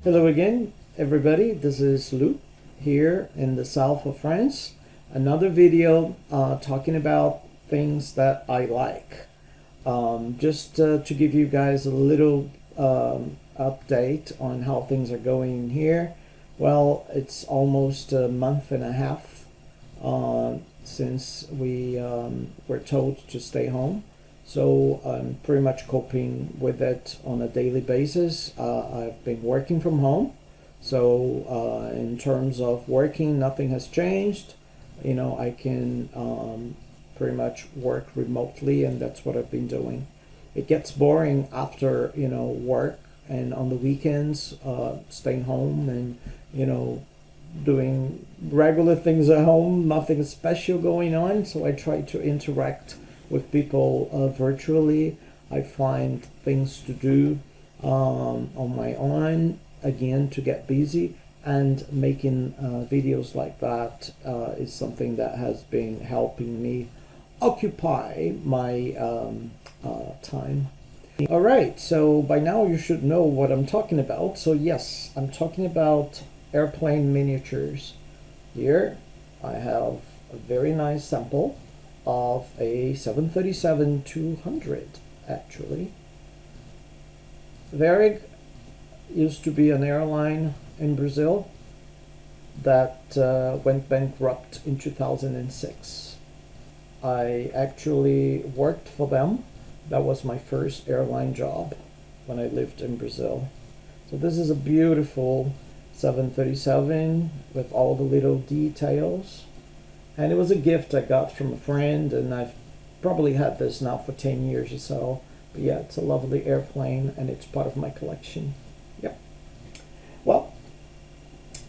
Hello again, everybody. This is Luc here in the south of France. Another video talking about things that I like. Just to give you guys a little update on how things are going here. Well, it's almost a month and a half since we were told to stay home. So I'm pretty much coping with it on a daily basis. I've been working from home. So in terms of working, nothing has changed. I can pretty much work remotely, and that's what I've been doing. It gets boring after, work and on the weekends, staying home and, doing regular things at home, nothing special going on. So I try to interact with people virtually. I find things to do on my own, again, to get busy, and making videos like that is something that has been helping me occupy my time. All right, so by now you should know what I'm talking about. So yes, I'm talking about airplane miniatures. Here I have a very nice sample of a 737-200, actually. Varig used to be an airline in Brazil that went bankrupt in 2006. I actually worked for them. That was my first airline job when I lived in Brazil. So this is a beautiful 737 with all the little details. And it was a gift I got from a friend, and I've probably had this now for 10 years or so. But yeah, it's a lovely airplane, and it's part of my collection. Yep. Well,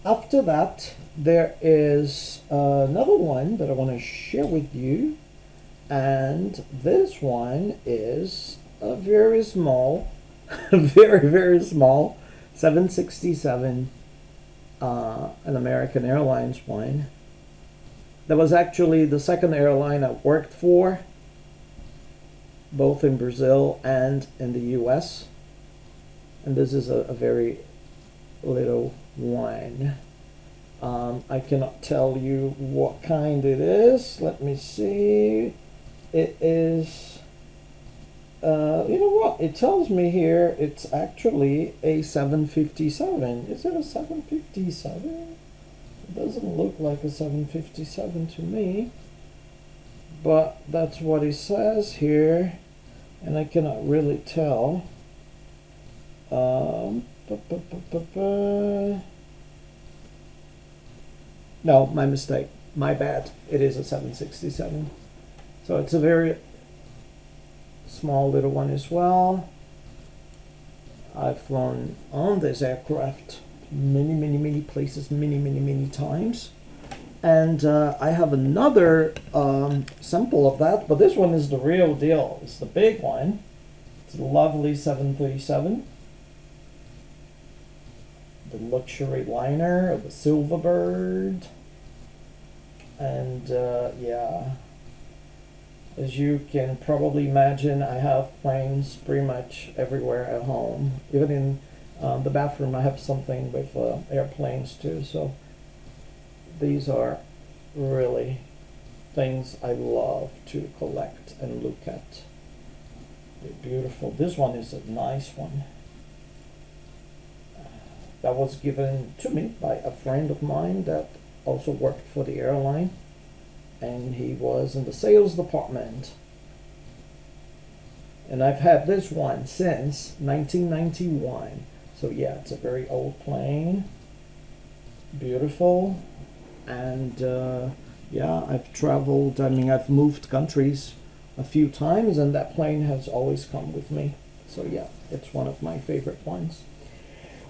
after that, there is another one that I want to share with you. And this one is a very small, very, very small 767, an American Airlines one. That was actually the second airline I worked for, both in Brazil and in the US. And this is a very little one. I cannot tell you what kind it is. Let me see. It is, you know what? It tells me here it's actually a 757. Is it a 757? It doesn't look like a 757 to me, but that's what it says here, and I cannot really tell. No, my mistake. My bad. It is a 767. So it's a very small little one as well. I've flown on this aircraft many places, many times. And I have another sample of that, but this one is the real deal. It's the big one. It's a lovely 737. The luxury liner of the Silverbird. And yeah, as you can probably imagine, I have planes pretty much everywhere at home. Even in the bathroom, I have something with airplanes too. So these are really things I love to collect and look at. They're beautiful. This one is a nice one. That was given to me by a friend of mine that also worked for the airline, and he was in the sales department. And I've had this one since 1991. So yeah, it's a very old plane. Beautiful. And yeah, I've traveled, I've moved countries a few times, and that plane has always come with me. So yeah, it's one of my favorite ones.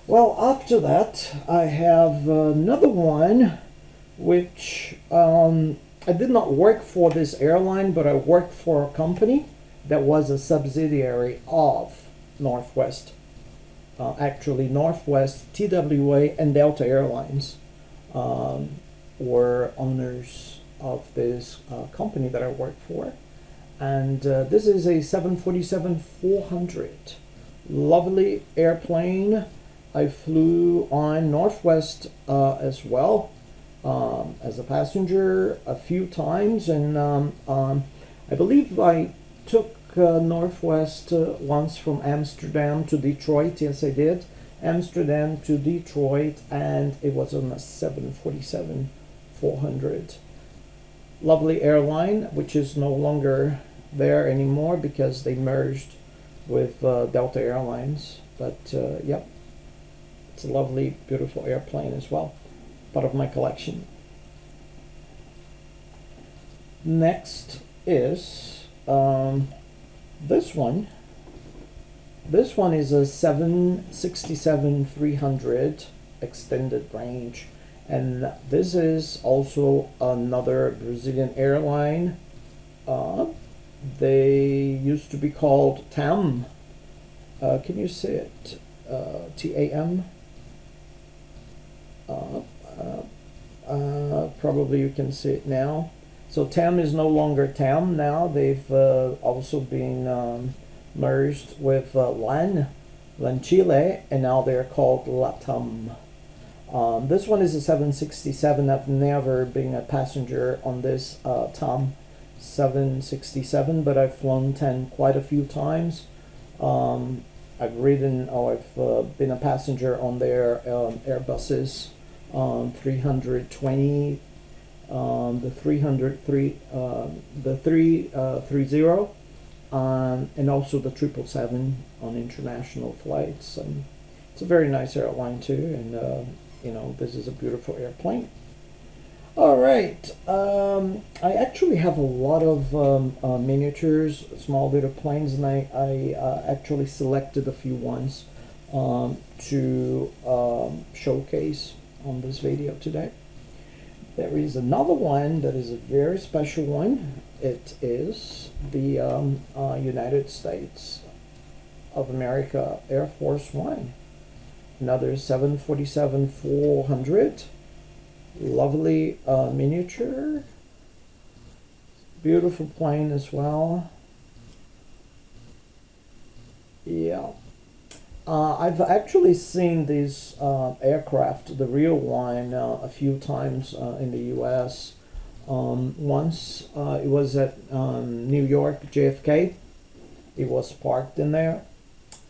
Well, after that, I have another one, which I did not work for this airline, but I worked for a company that was a subsidiary of Northwest. Actually, Northwest, TWA, and Delta Airlines were owners of this company that I worked for. And this is a 747-400. Lovely airplane. I flew on Northwest as well as a passenger a few times, and I believe I took Northwest once from Amsterdam to Detroit. Yes, I did. Amsterdam to Detroit, and it was on a 747-400. Lovely airline, which is no longer there anymore because they merged with Delta Airlines. But yep, it's a lovely, beautiful airplane as well. Part of my collection. Next is this one. This one is a 767-300 extended range, and this is also another Brazilian airline. They used to be called TAM. Can you say it? TAM? Probably you can see it now. So TAM is no longer TAM now. They've also been merged with LAN Chile, and now they're called LATAM. This one is a 767. I've never been a passenger on this TAM 767, but I've flown 10 quite a few times. I've been a passenger on their Airbuses, 320, the 303, the 330, and also the 777 on international flights. It's a very nice airline too, and this is a beautiful airplane. All right, I actually have a lot of miniatures, small little planes, and I actually selected a few ones to showcase on this video today. There is another one that is a very special one. It is the United States of America Air Force One. Another 747-400. Lovely miniature. Beautiful plane as well. Yeah. I've actually seen these aircraft, the real one, a few times in the US. Once it was at New York, JFK. It was parked in there,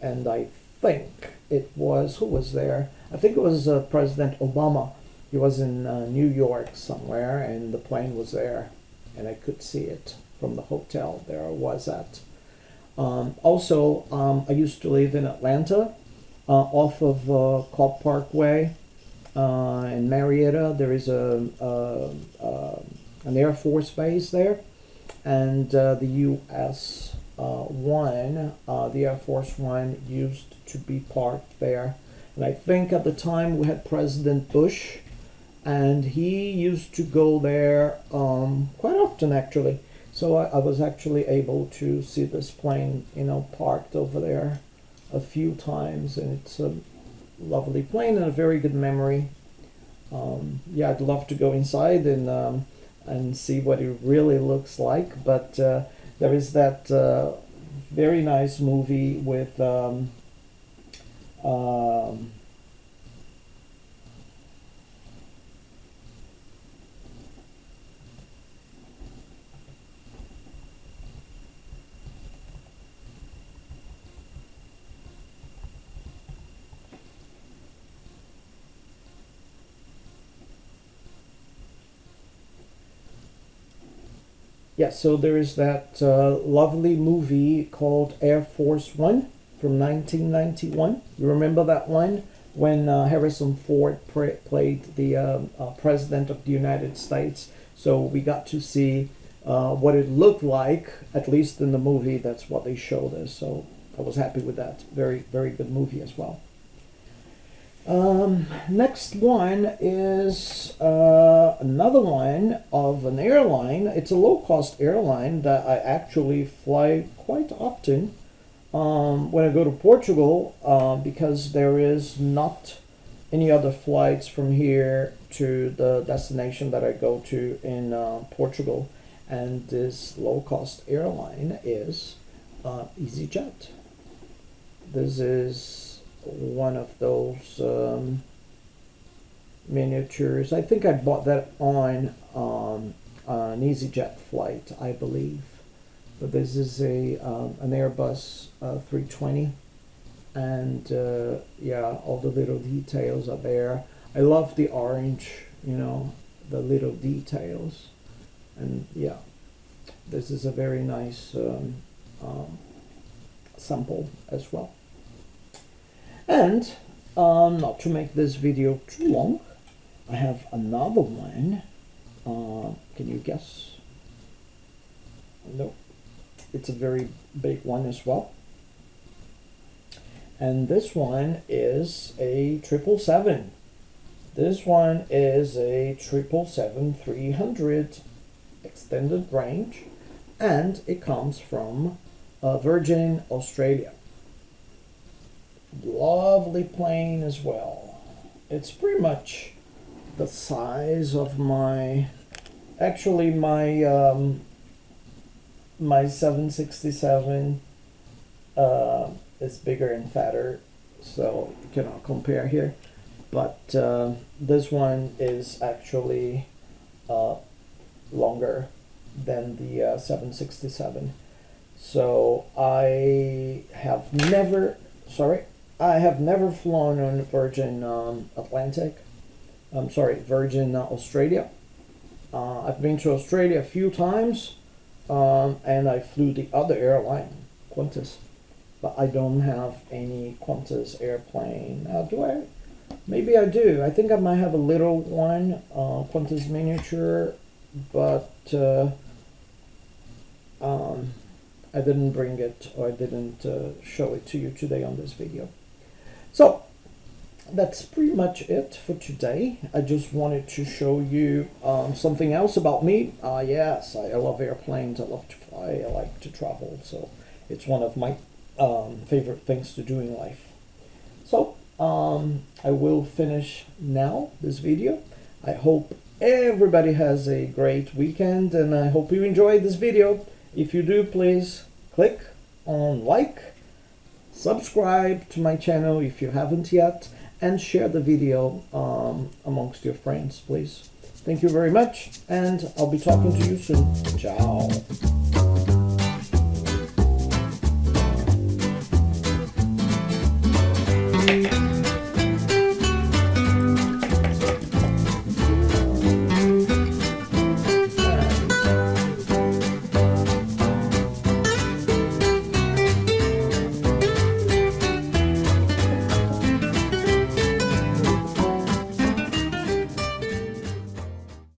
and I think it was, who was there? I think it was President Obama. He was in New York somewhere, and the plane was there, and I could see it from the hotel there I was at. Also, I used to live in Atlanta, off of Cobb Parkway in Marietta. There is an Air Force base there, and the US One, the Air Force One, used to be parked there. And I think at the time we had President Bush, and he used to go there quite often actually. So I was actually able to see this plane, parked over there a few times, and it's a lovely plane and a very good memory. Yeah, I'd love to go inside and see what it really looks like, but there is that very nice movie with yeah, so there is that lovely movie called Air Force One from 1991. You remember that one? When Harrison Ford played the President of the United States. So we got to see what it looked like, at least in the movie. That's what they showed us. So I was happy with that. Very, very good movie as well. Next one is another one of an airline. It's a low-cost airline that I actually fly quite often when I go to Portugal because there is not any other flights from here to the destination that I go to in Portugal. And this low-cost airline is EasyJet. This is one of those miniatures. I think I bought that on an EasyJet flight, I believe. But this is a an Airbus 320, and yeah, all the little details are there. I love the orange, you know, the little details, and yeah, this is a very nice sample as well. And not to make this video too long, I have another one. Can you guess? No, it's a very big one as well. And this one is a 777. This one is a 777-300 extended range, and it comes from Virgin Australia. Lovely plane as well. It's pretty much the size of my, actually my my 767 is bigger and fatter, so you cannot compare here. But this one is actually longer than the 767. So I have never flown on Virgin Atlantic. I'm sorry, Virgin Australia. I've been to Australia a few times, and I flew the other airline, Qantas, but I don't have any Qantas airplane. Do I? Maybe I do. I think I might have a little one, Qantas miniature, but I didn't bring it, or I didn't show it to you today on this video. So that's pretty much it for today. I just wanted to show you something else about me. Yes, I love airplanes. I love to fly. I like to travel. So it's one of my favorite things to do in life. So I will finish now this video. I hope everybody has a great weekend, and I hope you enjoyed this video. If you do, please click on like, subscribe to my channel if you haven't yet, and share the video amongst your friends, please. Thank you very much, and I'll be talking to you soon. Ciao.